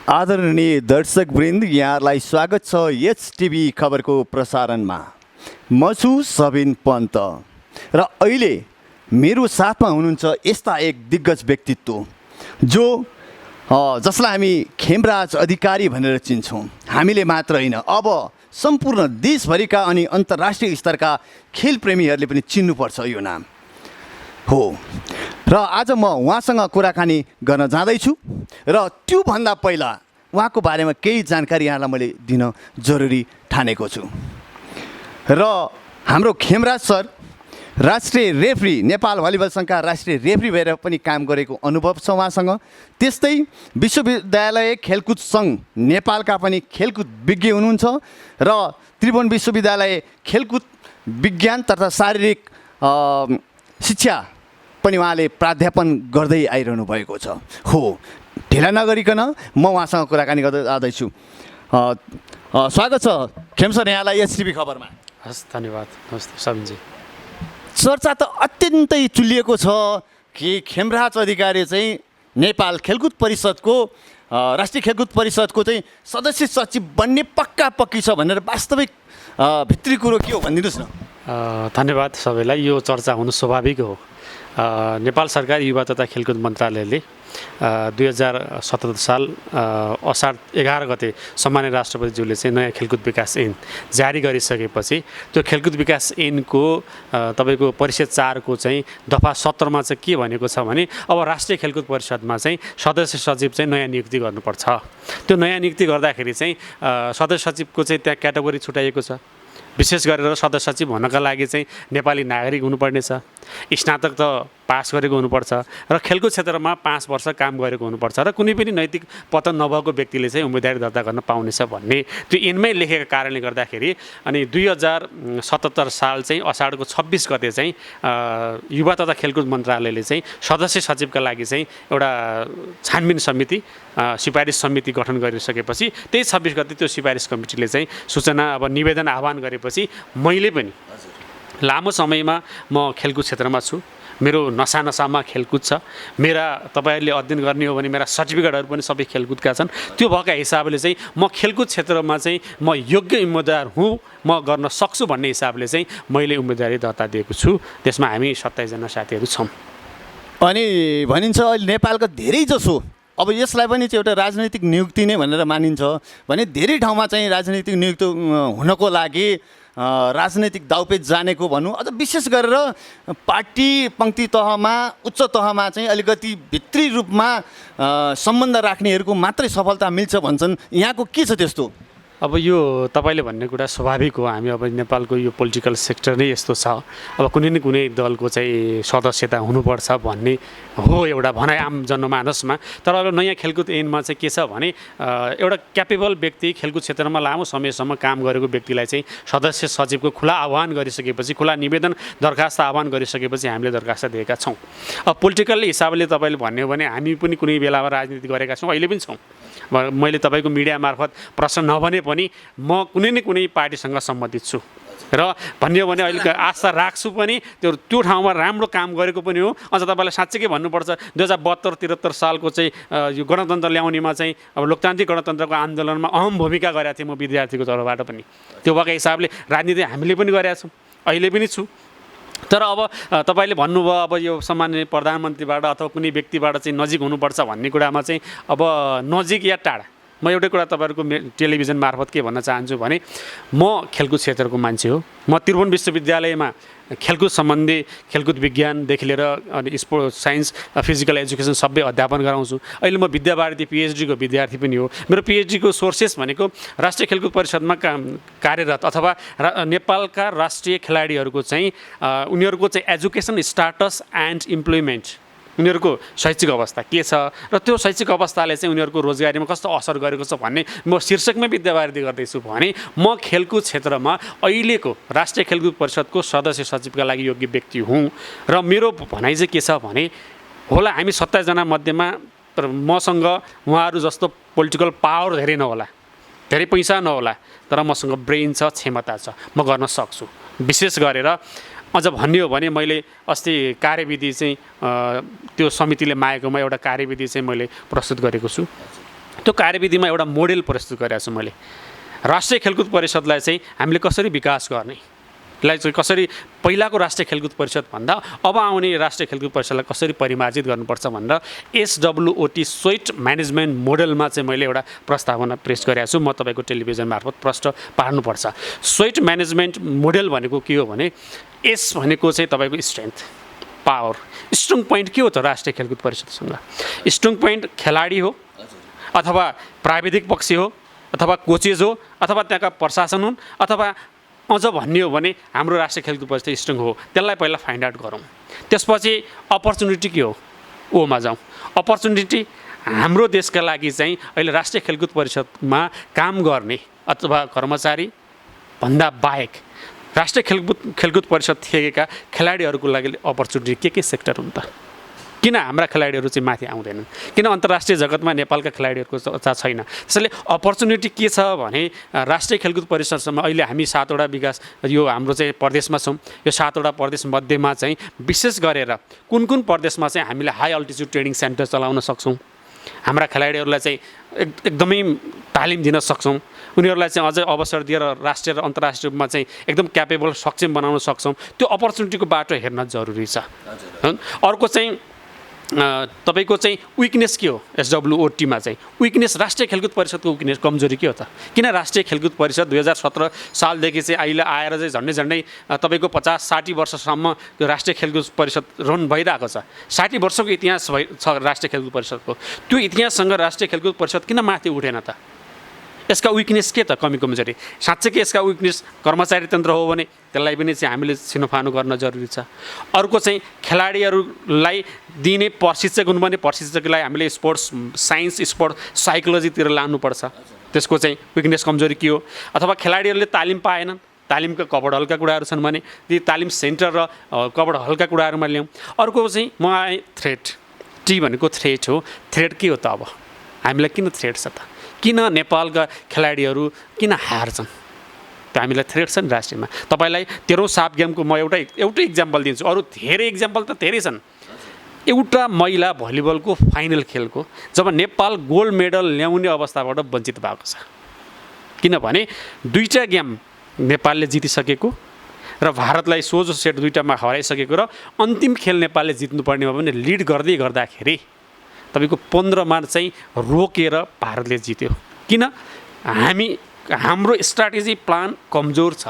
आदरणीय दर्शकवृन्द, यहाँलाई स्वागत छ एचटिभी खबरको प्रसारणमा। म छु सबिन पन्त र अहिले मेरो साथमा हुनुहुन्छ यस्ता एक दिग्गज व्यक्तित्व जसलाई हामी खेमराज अधिकारी भनेर चिन्छौँ। हामीले मात्र होइन, अब सम्पूर्ण देशभरिका अनि अन्तर्राष्ट्रिय स्तरका खेलप्रेमीहरूले पनि चिन्नुपर्छ यो नाम हो। र आज म उहाँसँग कुराकानी गर्न जाँदैछु र त्योभन्दा पहिला उहाँको बारेमा केही जानकारी यहाँलाई मैले दिन जरुरी ठानेको छु। र हाम्रो खेमराज सर राष्ट्रिय रेफ्री, नेपाल भलिबल सङ्घका राष्ट्रिय रेफ्री भएर पनि काम गरेको अनुभव छ उहाँसँग। त्यस्तै विश्वविद्यालय खेलकुद सङ्घ नेपालका पनि खेलकुद विज्ञ हुनुहुन्छ र त्रिभुवन विश्वविद्यालय खेलकुद विज्ञान तथा शारीरिक शिक्षा पनि उहाँले प्राध्यापन गर्दै आइरहनु भएको छ हो। ढिला नगरिकन म उहाँसँग कुराकानी गर्दै जाँदैछु। स्वागत छ खेम सर यहाँलाई एचटिभी खबरमा। हस्, धन्यवाद। नमस्ते सबिनजी। चर्चा त अत्यन्तै चुलिएको छ कि खेमराज अधिकारी चाहिँ नेपाल खेलकुद परिषदको राष्ट्रिय खेलकुद परिषदको चाहिँ सदस्य सचिव बन्ने पक्का पक्की छ भनेर वास्तविक भित्री कुरो के हो भनिदिनुहोस् न। धन्यवाद सबैलाई। यो चर्चा हुनु स्वाभाविक हो। नेपाल सरकार युवा तथा खेलकुद मन्त्रालयले 2077 साल असार 11 गते सम्माननीय राष्ट्रपतिज्यूले चाहिँ नयाँ खेलकुद विकास ऐन जारी गरिसकेपछि त्यो खेलकुद विकास ऐनको तपाईँको परिषद 4 को चाहिँ दफा 17 मा चाहिँ के भनेको छ भने अब राष्ट्रिय खेलकुद परिषदमा चाहिँ सदस्य सचिव चाहिँ नयाँ नियुक्ति गर्नुपर्छ। त्यो नयाँ नियुक्ति गर्दाखेरि चाहिँ सदस्य सचिवको चाहिँ त्यहाँ क्याटेगोरी छुट्याइएको छ। विशेष गरेर सदस्य सचिव हुनका लागि चाहिँ नेपाली नागरिक हुनुपर्ने छ, स्नातक त पास गरेको हुनुपर्छ र खेलकुद क्षेत्रमा 5 वर्ष काम गरेको हुनुपर्छ र कुनै पनि नैतिक पतन नभएको व्यक्तिले चाहिँ उम्मेदवारी दर्ता गर्न पाउनेछ भन्ने त्यो ऐनमै लेखेको कारणले गर्दाखेरि अनि 2077 साल चाहिँ असाढको 26 गते चाहिँ युवा तथा खेलकुद मन्त्रालयले चाहिँ सदस्य सचिवका लागि चाहिँ एउटा छानबिन समिति सिफारिस समिति गठन गरिसकेपछि त्यही 26 गते त्यो सिफारिस कमिटीले चाहिँ सूचना निवेदन आह्वान गरेपछि मैले पनि लामो समयमा म खेलकुद क्षेत्रमा छु। मेरो नसामा खेलकुद छ। मेरा तपाईँहरूले अध्ययन गर्ने हो भने मेरा सर्टिफिकेटहरू पनि सबै खेलकुदका छन्। त्यो भएका हिसाबले चाहिँ म खेलकुद क्षेत्रमा चाहिँ म योग्य उम्मेदवार हुँ, म गर्न सक्छु भन्ने हिसाबले चाहिँ मैले उम्मेदवारी दर्ता दिएको छु। त्यसमा हामी 27 जना साथीहरू छौँ। अनि भनिन्छ अहिले नेपालका धेरै जसो अब यसलाई पनि चाहिँ एउटा राजनैतिक नियुक्ति नै भनेर मानिन्छ भने धेरै ठाउँमा चाहिँ राजनैतिक नियुक्ति हुनको लागि राजनैतिक दाउपेच जानेको भनौँ, अझ विशेष गरेर पार्टी पङ्क्ति तहमा उच्च तहमा चाहिँ अलिकति भित्री रूपमा सम्बन्ध राख्नेहरूको मात्रै सफलता मिल्छ भन्छन्। यहाँको के छ त्यस्तो? अब यो तपाईँले भन्ने कुरा स्वाभाविक हो। हामी अब नेपालको यो पोलिटिकल सेक्टर नै यस्तो छ। अब कुनै न कुनै दलको चाहिँ सदस्यता हुनुपर्छ भन्ने हो एउटा भनाइ आम जनमानसमा। तर अब नयाँ खेलकुद ऐनमा चाहिँ के छ भने एउटा क्यापेबल व्यक्ति खेलकुद क्षेत्रमा लामो समयसम्म काम गरेको व्यक्तिलाई चाहिँ सदस्य सचिवको खुला आह्वान गरिसकेपछि, खुला निवेदन दरखास्त आह्वान गरिसकेपछि हामीले दरखास्त दिएका छौँ। अब पोलिटिकल हिसाबले तपाईँले भन्ने हो भने हामी पनि कुनै बेलामा राजनीति गरेका छौँ, अहिले पनि छौँ। मैले तपाईँको मिडिया मार्फत प्रश्न नभने पनि म कुनै न कुनै पार्टीसँग सम्बन्धित छु र भन्ने हो भने अहिले आशा राख्छु पनि त्यो ठाउँमा राम्रो काम गरेको पनि हो। अझ तपाईँलाई साँच्चै के भन्नुपर्छ, 2072-73 सालको चाहिँ यो गणतन्त्र ल्याउनेमा चाहिँ अब लोकतान्त्रिक गणतन्त्रको आन्दोलनमा अहम भूमिका गरेका थिएँ म विद्यार्थीको तर्फबाट पनि। त्यो भएको हिसाबले राजनीति हामीले पनि गरेका छौँ, अहिले पनि छु। तर अब तपाईँले भन्नुभयो अब यो सामान्य प्रधानमन्त्रीबाट अथवा कुनै व्यक्तिबाट चाहिँ नजिक हुनुपर्छ भन्ने कुरामा चाहिँ अब नजिक या टाढा, म एउटै कुरा तपाईँहरूको टेलिभिजन मार्फत के भन्न चाहन्छु भने म खेलकुद क्षेत्रको मान्छे हो। म त्रिभुवन विश्वविद्यालयमा खेलकुद सम्बन्धी खेलकुद विज्ञानदेखि लिएर अनि स्पोर्ट्स साइन्स फिजिकल एजुकेसन सबै अध्यापन गराउँछु। अहिले म विद्यावारिधि पिएचडीको विद्यार्थी पनि हो। मेरो पिएचडीको सोर्सेस भनेको राष्ट्रिय खेलकुद परिषदमा कार्यरत अथवा नेपालका राष्ट्रिय खेलाडीहरूको चाहिँ उनीहरूको चाहिँ एजुकेसन स्टाटस एन्ड इम्प्लोइमेन्ट, उनीहरूको शैक्षिक अवस्था के छ र त्यो शैक्षिक अवस्थाले चाहिँ उनीहरूको रोजगारीमा कस्तो असर गरेको छ भन्ने म शीर्षकमै विद्यावारिधि गर्दैछु भने म खेलकुद क्षेत्रमा अहिलेको राष्ट्रिय खेलकुद परिषदको सदस्य सचिवका लागि योग्य व्यक्ति हुँ। र मेरो भनाइ चाहिँ के छ भने होला हामी 27 जना मध्येमा मसँग उहाँहरू जस्तो पोलिटिकल पावर धेरै नहोला, धेरै पैसा नहोला, तर मसँग ब्रेन छ, क्षमता छ, म गर्न सक्छु। विशेष गरेर अझ भन्ने हो भने मैले अस्ति कार्यविधि चाहिँ त्यो समितिले मागेकोमा एउटा कार्यविधि चाहिँ मैले प्रस्तुत गरेको छु त्यो कार्यविधिमा एउटा मोडेल प्रस्तुत गरेको छु मैले। राष्ट्रिय खेलकुद परिषदलाई चाहिँ हामीले कसरी विकास गर्ने, लाई चाहिँ कसरी पहिलाको राष्ट्रिय खेलकुद परिषद भन्दा अब आउने राष्ट्रिय खेलकुद परिषदलाई कसरी परिमार्जित गर्नुपर्छ भनेर SWOT स्वेट म्यानेजमेन्ट मोडलमा चाहिँ मैले एउटा प्रस्तावना पेश गरेको छु। म तपाईँको टेलिभिजन मार्फत प्रष्ट पार्नुपर्छ। स्वेट म्यानेजमेन्ट मोडल भनेको के हो भने, एस भनेको चाहिँ तपाईँको स्ट्रेन्थ, पावर, स्ट्रङ पोइन्ट के हो त राष्ट्रिय खेलकुद परिषदसँग? स्ट्रङ पोइन्ट खेलाडी हो, अथवा प्राविधिक पक्ष हो, अथवा कोचेज हो, अथवा त्यहाँका प्रशासन हुन्, अथवा अझ भन्ने हो भने हाम्रो राष्ट्रिय खेलकुद परिषद स्ट्रङ हो। त्यसलाई पहिला फाइन्ड आउट गरौँ। त्यसपछि अपर्च्युनिटी के हो, ओमा जाउँ। अपर्च्युनिटी हाम्रो देशका लागि चाहिँ अहिले राष्ट्रिय खेलकुद परिषदमा काम गर्ने अथवा कर्मचारी भन्दा बाहेक राष्ट्रिय खेलकुद परिषद थिएका खेलाडीहरूको लागि अपर्च्युनिटी के सेक्टर हुन् त? किन हाम्रा खेलाडीहरू चाहिँ माथि आउँदैनन्? किन अन्तर्राष्ट्रिय जगतमा नेपालका खेलाडीहरूको छैन? त्यसैले अपर्च्युनिटी के छ भने राष्ट्रिय खेलकुद परिषदसम्म अहिले हामी 7वटा विकास यो हाम्रो चाहिँ प्रदेशमा छौँ। यो 7वटा प्रदेश मध्येमा चाहिँ विशेष गरेर कुन कुन प्रदेशमा चाहिँ हामीले हाई अल्टिच्युड ट्रेनिङ सेन्टर चलाउन सक्छौँ, हाम्रा खेलाडीहरूलाई चाहिँ एकदमै तालिम दिन सक्छौँ, उनीहरूलाई चाहिँ अझै अवसर दिएर राष्ट्रिय र अन्तर्राष्ट्रिय रूपमा चाहिँ एकदम क्यापेबल सक्षम बनाउन सक्छौँ। त्यो अपर्च्युनिटीको बाटो हेर्न जरुरी छ। अर्को चाहिँ तपाईँको चाहिँ विकनेस के हो? SWOT मा चाहिँ विकनेस, राष्ट्रिय खेलकुद परिषदको विकनेस, कमजोरी के हो त? किन राष्ट्रिय खेलकुद परिषद 2017 सालदेखि चाहिँ अहिले आएर चाहिँ झन्डै तपाईँको 50-60 वर्षसम्म यो राष्ट्रिय खेलकुद परिषद रन भइरहेको छ। 60 वर्षको इतिहास छ राष्ट्रिय खेलकुद परिषदको। त्यो इतिहाससँग राष्ट्रिय खेलकुद परिषद किन माथि उठेन त? यसका विकनेस के त? कमजोरी साँच्चै के यसका विकनेस कर्मचारी तन्त्र हो भने त्यसलाई पनि चाहिँ हामीले छिनोफानो गर्न जरुरी छ। अर्को चाहिँ खेलाडीहरूलाई दिने प्रशिक्षक हुनुपर्ने प्रशिक्षकलाई हामीले स्पोर्ट्स साइन्स, स्पोर्ट्स साइकोलोजीतिर लानुपर्छ। त्यसको चाहिँ विकनेस कमजोरी के हो? अथवा खेलाडीहरूले तालिम पाएनन्, तालिमका कबड हलका कुराहरू छन् भने ती तालिम सेन्टर र कबड हलका कुराहरूमा ल्याउँ। अर्को चाहिँ म आएँ थ्रेट, टी भनेको थ्रेट हो। थ्रेट के हो त? अब हामीलाई किन थ्रेट छ त? किन नेपालका खेलाडीहरू किन हार्छन्? त हामीलाई थ्रेट छ नि राष्ट्रियमा। तपाईँलाई 13औं साफ गेमको म एउटै इक्जाम्पल दिन्छु, अरू धेरै इक्जाम्पल त धेरै छन्। एउटा महिला भलिबलको फाइनल खेलको जब नेपाल गोल्ड मेडल ल्याउने अवस्थाबाट वञ्चित भएको छ, किनभने 2टा गेम नेपालले जितिसकेको र भारतलाई सोझो सेट 2टामा हराइसकेको र अन्तिम खेल नेपालले जित्नुपर्नेमा पनि लिड गर्दै गर्दाखेरि तपाईँको 15मा चाहिँ रोकेर भारतले जित्यो। किन? हाम्रो स्ट्राटेजी प्लान कमजोर छ।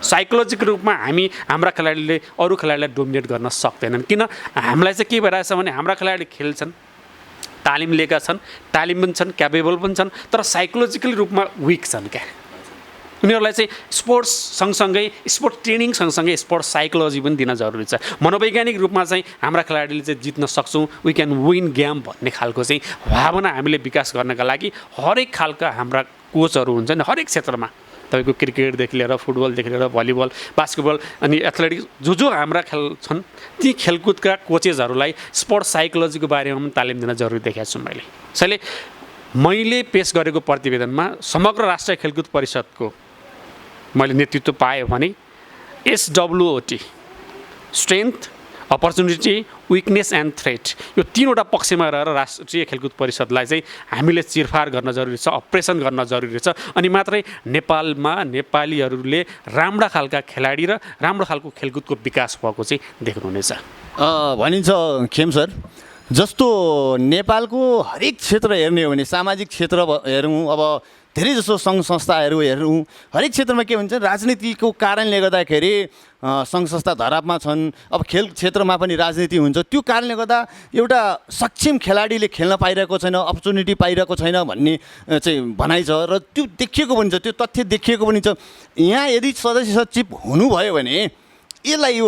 साइकोलोजिकल रूपमा हाम्रा खेलाडीले अरू खेलाडीलाई डोमिनेट गर्न सक्दैनन्। किन? हामीलाई चाहिँ के भइरहेछ भने हाम्रा खेलाडी खेल्छन्, तालिम लिएका छन्, तालिम पनि छन्, क्यापेबल पनि छन्, तर साइकोलोजिकल रूपमा विक छन् क्या। उनीहरूलाई चाहिँ स्पोर्ट्स सँगसँगै स्पोर्ट ट्रेनिङ सँगसँगै स्पोर्ट्स साइकोलोजी पनि दिन जरुरी छ। मनोवैज्ञानिक रूपमा चाहिँ हाम्रा खेलाडीले चाहिँ जित्न सक्छौँ, वी क्यान विन गेम भन्ने खालको चाहिँ भावना हामीले विकास गर्नका लागि हरेक खालका हाम्रा कोचहरू हुन्छ नि, हरेक क्षेत्रमा तपाईँको क्रिकेटदेखि लिएर फुटबलदेखि लिएर भलिबल, बास्केटबल अनि एथलेटिक्स जो हाम्रा खेल छन् ती खेलकुदका कोचेसहरूलाई स्पोर्ट्स साइकोलोजीको बारेमा पनि तालिम दिन जरुरी देखेको छु मैले। त्यसैले मैले पेश गरेको प्रतिवेदनमा समग्र राष्ट्रिय खेलकुद परिषदको मैले नेतृत्व पाएँ भने SWOT strength, opportunity, weakness and threat यो 3वटा पक्षमा रहेर राष्ट्रिय खेलकुद परिषदलाई चाहिँ हामीले चिरफार गर्न जरुरी छ, अपरेसन गर्न जरुरी छ। अनि मात्रै नेपालमा नेपालीहरूले राम्रा खालका खेलाडी र राम्रो खालको खेलकुदको विकास भएको चाहिँ देख्नुहुनेछ। भनिन्छ खेम सर, जस्तो नेपालको हरेक क्षेत्र हेर्ने हो भने सामाजिक क्षेत्र हेरौँ, अब धेरै जसो सङ्घ संस्थाहरू हेरौँ, हरेक क्षेत्रमा के हुन्छ राजनीतिको कारणले गर्दाखेरि सङ्घ संस्था धरापमा छन्। अब खेल क्षेत्रमा पनि राजनीति हुन्छ, त्यो कारणले गर्दा एउटा सक्षम खेलाडीले खेल्न पाइरहेको छैन, अपर्च्युनिटी पाइरहेको छैन भन्ने चाहिँ भनाइ छ र त्यो देखिएको पनि छ, त्यो तथ्य देखिएको पनि छ। यहाँ यदि सदस्य सचिव हुनुभयो भने यसलाई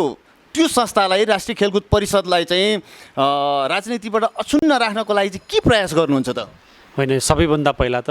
त्यो संस्थालाई राष्ट्रिय खेलकुद परिषदलाई चाहिँ राजनीतिबाट अछुन्न राख्नको लागि चाहिँ के प्रयास गर्नुहुन्छ त? होइन, सबैभन्दा पहिला त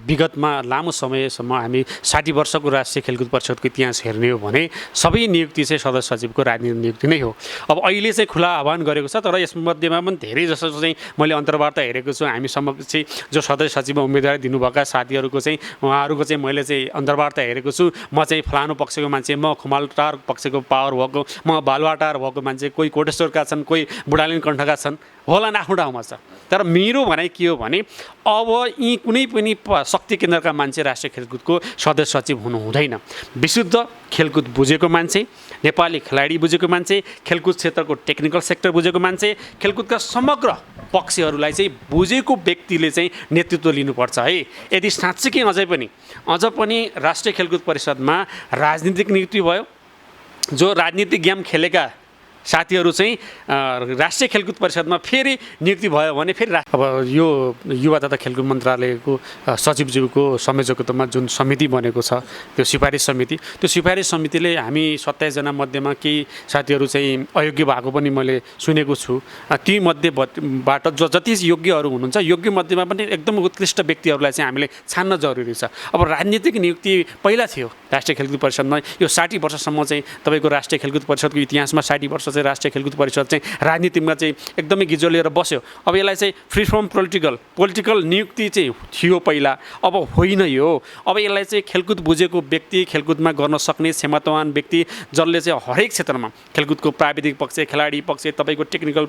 विगतमा लामो समयसम्म हामी 60 वर्षको राष्ट्रिय खेलकुद परिषदको इतिहास हेर्ने हो भने सबै नियुक्ति चाहिँ सदस्य सचिवको राजनीतिक नियुक्ति नै हो। अब अहिले चाहिँ खुला आह्वान गरेको छ, तर यसमध्येमा पनि धेरै जसो चाहिँ मैले अन्तर्वार्ता हेरेको छु, हामीसम्म चाहिँ जो सदस्य सचिवमा उम्मेदवारी दिनुभएका साथीहरूको चाहिँ उहाँहरूको चाहिँ मैले चाहिँ अन्तर्वार्ता हेरेको छु। म चाहिँ फलानु पक्षको मान्छे, म खुमालटार पक्षको पावर भएको, म बालुवाटार भएको मान्छे, कोही कोटेश्वरका छन्, कोही बुढालिन कण्ठका छन्। होला आफ्नो ठाउँमा छ। तर मेरो भनाइ के हो भने अब यी कुनै पनि शक्ति केन्द्रका मान्छे राष्ट्रिय खेलकुदको सदस्य सचिव हुनु हुँदैन। विशुद्ध खेलकुद बुझेको मान्छे, नेपाली खेलाडी बुझेको मान्छे, खेलकुद क्षेत्रको टेक्निकल सेक्टर बुझेको मान्छे, खेलकुदका समग्र पक्षहरूलाई चाहिँ बुझेको व्यक्तिले चाहिँ नेतृत्व लिनुपर्छ है। यदि साँच्चीकै अझ पनि राष्ट्रिय खेलकुद परिषदमा राजनीतिक नियुक्ति भयो, जो राजनीतिक गेम खेलेका साथीहरू चाहिँ राष्ट्रिय खेलकुद परिषदमा फेरि नियुक्ति भयो भने फेरि अब यो युवा तथा खेलकुद मन्त्रालयको सचिवज्यूको संयोजकत्वमा जुन समिति बनेको छ, त्यो सिफारिस समितिले हामी 27 जना मध्येमा केही साथीहरू चाहिँ अयोग्य भएको पनि मैले सुनेको छु। ती मध्येबाट जति योग्यहरू हुनुहुन्छ, योग्य मध्येमा पनि एकदम उत्कृष्ट व्यक्तिहरूलाई चाहिँ हामीले छान्न जरुरी छ। अब राजनीतिक नियुक्ति पहिला थियो राष्ट्रिय खेलकुद परिषदमा, यो 60 वर्षसम्म चाहिँ तपाईँको राष्ट्रिय खेलकुद परिषदको इतिहासमा 60 वर्ष राष्ट्रिय खेलकुद परिषद चाहिँ राजनीतिमा चाहिँ एकदमै गिजोलिएर बस्यो। अब यसलाई चाहिँ फ्री फ्रम पोलिटिकल नियुक्ति चाहिँ थियो पहिला, अब होइन यो। अब यसलाई चाहिँ खेलकुद बुझेको व्यक्ति, खेलकुदमा गर्न सक्ने क्षमतावान व्यक्ति, जसले चाहिँ हरेक क्षेत्रमा खेलकुदको प्राविधिक पक्ष, खेलाडी पक्ष, तपाईँको टेक्निकल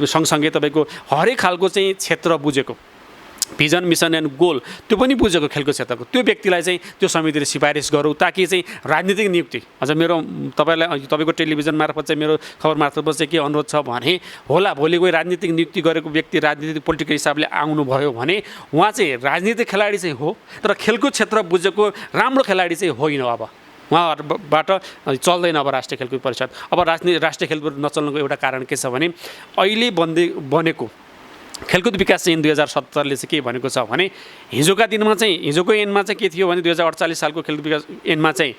सँगसँगै तपाईँको हरेक खालको चाहिँ क्षेत्र बुझेको, भिजन मिसन एन्ड गोल त्यो पनि बुझेको खेलकुद क्षेत्रको त्यो व्यक्तिलाई चाहिँ त्यो समितिले सिफारिस गरौँ, ताकि चाहिँ राजनीतिक नियुक्ति अझ मेरो तपाईँको टेलिभिजन मार्फत चाहिँ मेरो खबर मार्फत चाहिँ के अनुरोध छ भने होला भोलि कोही राजनीतिक नियुक्ति गरेको व्यक्ति राजनीतिक पोलिटिकल हिसाबले आउनुभयो भने उहाँ चाहिँ राजनीतिक खेलाडी चाहिँ हो, तर खेलकुद क्षेत्र बुझेको राम्रो खेलाडी चाहिँ होइन। अब उहाँहरूबाट चल्दैन अब राष्ट्रिय खेलकुद परिषद। अब राष्ट्रिय खेलकुद नचल्नुको एउटा कारण के छ भने अहिले बनेको खेलकुद विकास ऐन 2070ले चाहिँ के भनेको छ भने हिजोको ऐनमा चाहिँ के थियो भने 2048 सालको खेलकुद विकास ऐनमा चाहिँ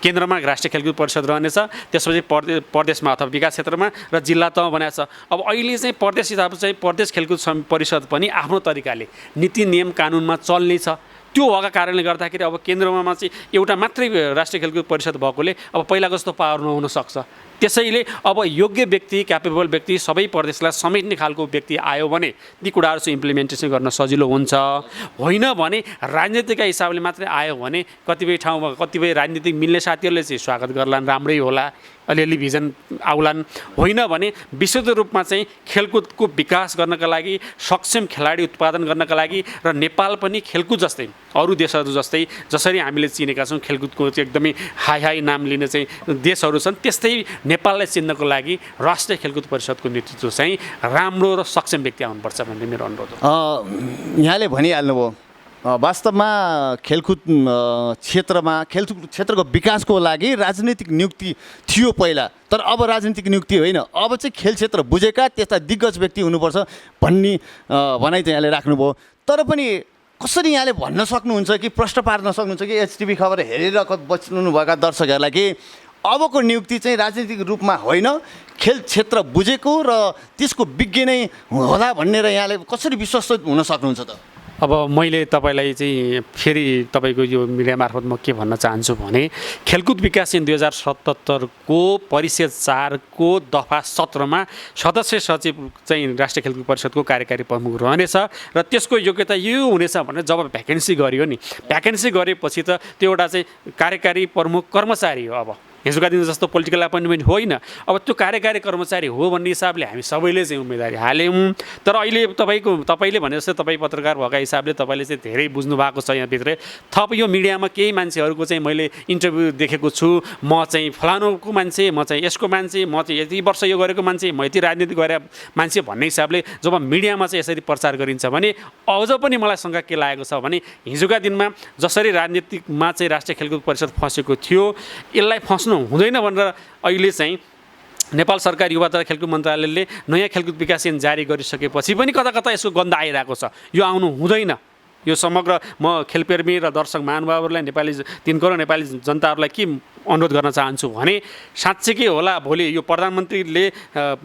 केन्द्रमा राष्ट्रिय खेलकुद परिषद रहनेछ, त्यसपछि प्रदेशमा अथवा विकास क्षेत्रमा र जिल्ला तहमा बनाएको छ। अब अहिले चाहिँ प्रदेश हिसाबले चाहिँ प्रदेश खेलकुद परिषद पनि आफ्नो तरिकाले नीति नियम कानुनमा चल्ने छ। त्यो भएका कारणले गर्दाखेरि अब केन्द्रमा चाहिँ एउटा मात्रै राष्ट्रिय खेलकुद परिषद भएकोले अब पहिलाको जस्तो पावर नहुन सक्छ। त्यसैले अब योग्य व्यक्ति, क्यापेबल व्यक्ति, सबै प्रदेशलाई समेट्ने खालको व्यक्ति आयो भने ती कुराहरू चाहिँ इम्प्लिमेन्टेसन गर्न सजिलो हुन्छ। होइन भने राजनीतिका हिसाबले मात्रै आयो भने कतिपय ठाउँमा कतिपय राजनीतिक मिल्ने साथीहरूले चाहिँ स्वागत गर्लान्, राम्रै होला, अलिअलि भिजन आउलान्। होइन भने विशुद्ध रूपमा चाहिँ खेलकुदको विकास गर्नका लागि, सक्षम खेलाडी उत्पादन गर्नका लागि र नेपाल पनि खेलकुद जस्तै अरू देशहरू जस्तै जसरी हामीले चिनेका छौँ खेलकुदको चाहिँ एकदमै हाई नाम लिने चाहिँ देशहरू छन्, त्यस्तै नेपाललाई चिन्नको लागि राष्ट्रिय खेलकुद परिषदको नेतृत्व चाहिँ राम्रो र सक्षम व्यक्ति आउनुपर्छ भन्ने मेरो अनुरोध हो। यहाँले भनिहाल्नुभयो वास्तवमा खेलकुद क्षेत्रको विकासको लागि राजनीतिक नियुक्ति थियो पहिला, तर अब राजनीतिक नियुक्ति होइन, अब चाहिँ खेल क्षेत्र बुझेका त्यस्ता दिग्गज व्यक्ति हुनुपर्छ भन्ने भनाइ चाहिँ यहाँले राख्नुभयो। तर पनि कसरी यहाँले भन्न सक्नुहुन्छ कि प्रश्न पार्न सक्नुहुन्छ कि एचटिभी खबर हेरेर बस्नुभएका दर्शकहरूलाई कि अबको नियुक्ति चाहिँ राजनीतिक रूपमा होइन, खेल क्षेत्र बुझेको र त्यसको विज्ञ नै होला भनेर यहाँले कसरी विश्वस्त हुन सक्नुहुन्छ त? अब मैले तपाईँलाई चाहिँ फेरि तपाईँको यो मिडिया मार्फत म के भन्न चाहन्छु भने खेलकुद विकास ऐन 2077 को परिषद 4 को दफा 17 मा सदस्य सचिव चाहिँ राष्ट्रिय खेलकुद परिषदको कार्यकारी प्रमुख रहनेछ र त्यसको योग्यता यो हुनेछ भने जब भ्याकेन्सी गरियो नि, भ्याकेन्सी गरेपछि त त्यो एउटा चाहिँ कार्यकारी प्रमुख कर्मचारी हो। अब हिजोका दिन जस्तो पोलिटिकल एपोइन्टमेन्ट होइन, अब त्यो कार्यकारी कर्मचारी हो भन्ने हिसाबले हामी सबैले चाहिँ उम्मेदवारी हाल्यौँ। तर अहिले तपाईँले भने जस्तो तपाईँ पत्रकार भएका हिसाबले तपाईँले चाहिँ धेरै बुझ्नु भएको छ यहाँभित्रै। थप यो मिडियामा केही मान्छेहरूको चाहिँ मैले इन्टरभ्यू देखेको छु, म चाहिँ फलानुको मान्छे, म चाहिँ यसको मान्छे, म चाहिँ यति वर्ष यो गरेको मान्छे, म यति राजनीति गरे मान्छे भन्ने हिसाबले जब मिडियामा चाहिँ यसरी प्रचार गरिन्छ भने अझ पनि मलाई शङ्का के लागेको छ भने हिजोका दिनमा जसरी राजनीतिकमा चाहिँ राष्ट्रिय खेलकुद परिषद फँसेको थियो, यसलाई फस्नु हुँदैन भनेर अहिले चाहिँ नेपाल सरकार युवा तथा खेलकुद मन्त्रालयले नयाँ खेलकुद विकास ऐन जारी गरिसकेपछि पनि कता कता यसको गन्ध आइरहेको छ। यो आउनु हुँदैन। यो समग्र म खेलप्रेमी र दर्शक महानुभावहरूलाई, नेपाली 3 करोड नेपाली जनताहरूलाई के अनुरोध गर्न चाहन्छु भने साँच्चै होला भोलि यो प्रधानमन्त्रीले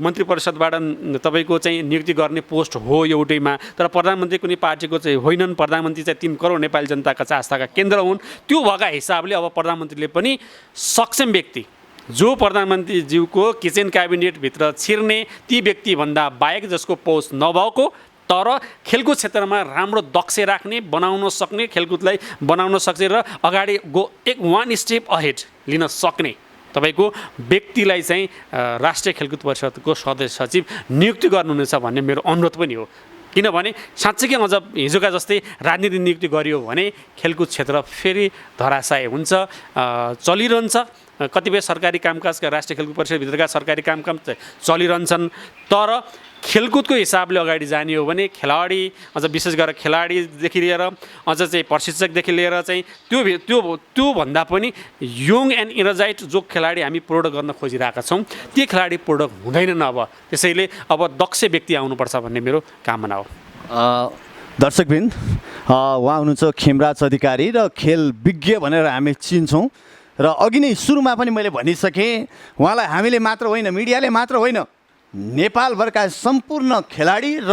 मन्त्री परिषदबाट तपाईँको चाहिँ नियुक्ति गर्ने पोस्ट हो एउटैमा, तर प्रधानमन्त्री कुनै पार्टीको चाहिँ होइनन्, प्रधानमन्त्री चाहिँ 3 करोड नेपाली जनताका चाहस्ताका केन्द्र हुन्। त्यो भएका हिसाबले अब प्रधानमन्त्रीले पनि सक्षम व्यक्ति जो प्रधानमन्त्रीज्यूको किचन क्याबिनेटभित्र छिर्ने ती व्यक्तिभन्दा बाहेक जसको पोस्ट नभएको तर खेलकुद क्षेत्रमा राम्रो दक्ष राख्ने, बनाउन सक्ने, खेलकुदलाई बनाउन सक्ने र अगाडि 1 स्टेप अहेड लिन सक्ने तपाईँको व्यक्तिलाई चाहिँ राष्ट्रिय खेलकुद परिषदको सदस्य सचिव नियुक्ति गर्नुहुनेछ भन्ने मेरो अनुरोध पनि हो। किनभने साँच्चैकै अझ हिजोका जस्तै राजनीति नियुक्ति गरियो भने खेलकुद क्षेत्र फेरि धराशायी हुन्छ, चलिरहन्छ। कतिपय सरकारी कामकाजका राष्ट्रिय खेलकुद परिषदभित्रका सरकारी कामकाज चलिरहन्छन्, तर खेलकुदको हिसाबले अगाडि जाने हो भने खेलाडी, अझ विशेष गरेर खेलाडीदेखि लिएर अझ चाहिँ प्रशिक्षकदेखि लिएर चाहिँ त्योभन्दा पनि यङ एन्ड इनर्जाइट जो खेलाडी हामी प्रोडक्ट गर्न खोजिरहेका छौँ ती खेलाडी प्रोडक्ट हुँदैनन्। अब त्यसैले अब दक्ष व्यक्ति आउनुपर्छ भन्ने मेरो कामना हो। दर्शकबिन, उहाँ हुनुहुन्छ खेमराज अधिकारी र खेल विज्ञ भनेर हामी चिन्छौँ र अघि नै सुरुमा पनि मैले भनिसकेँ, उहाँलाई हामीले मात्र होइन, मिडियाले मात्र होइन, नेपालभरका सम्पूर्ण खेलाडी र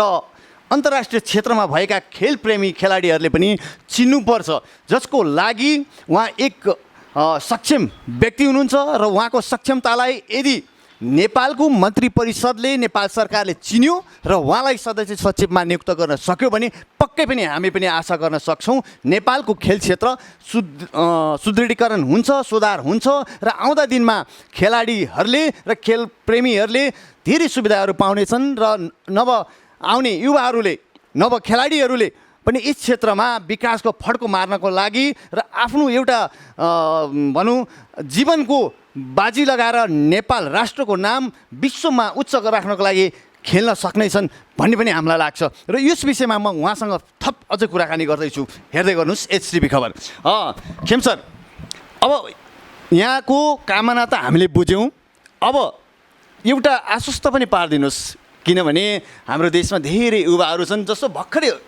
अन्तर्राष्ट्रिय क्षेत्रमा भएका खेलप्रेमी खेलाडीहरूले पनि चिन्नुपर्छ, जसको लागि उहाँ एक सक्षम व्यक्ति हुनुहुन्छ र उहाँको सक्षमतालाई यदि नेपालको मन्त्री परिषदले, नेपाल सरकारले चिन्यो र उहाँलाई सदस्य सचिवमा नियुक्त गर्न सक्यो भने पक्कै पनि हामी पनि आशा गर्न सक्छौँ नेपालको खेल क्षेत्र सुदृढीकरण हुन्छ, सुधार हुन्छ र आउँदा दिनमा खेलाडीहरूले र खेलप्रेमीहरूले धेरै सुविधाहरू पाउनेछन् र नव आउने युवाहरूले, नव खेलाडीहरूले पनि यस क्षेत्रमा विकासको फड्को मार्नको लागि र आफ्नो एउटा भनौँ जीवनको बाजी लगाएर नेपाल राष्ट्रको नाम विश्वमा उच्च राख्नको लागि खेल्न सक्नेछन् भन्ने पनि हामीलाई लाग्छ र यस विषयमा म उहाँसँग थप अझ कुराकानी गर्दैछु। हेर्दै गर्नुहोस् HTV खबर। खेम सर, अब यहाँको कामना त हामीले बुझ्यौँ, अब एउटा आश्वस्त पनि पारिदिनुहोस्, किनभने हाम्रो देशमा धेरै युवाहरू छन्, जस्तो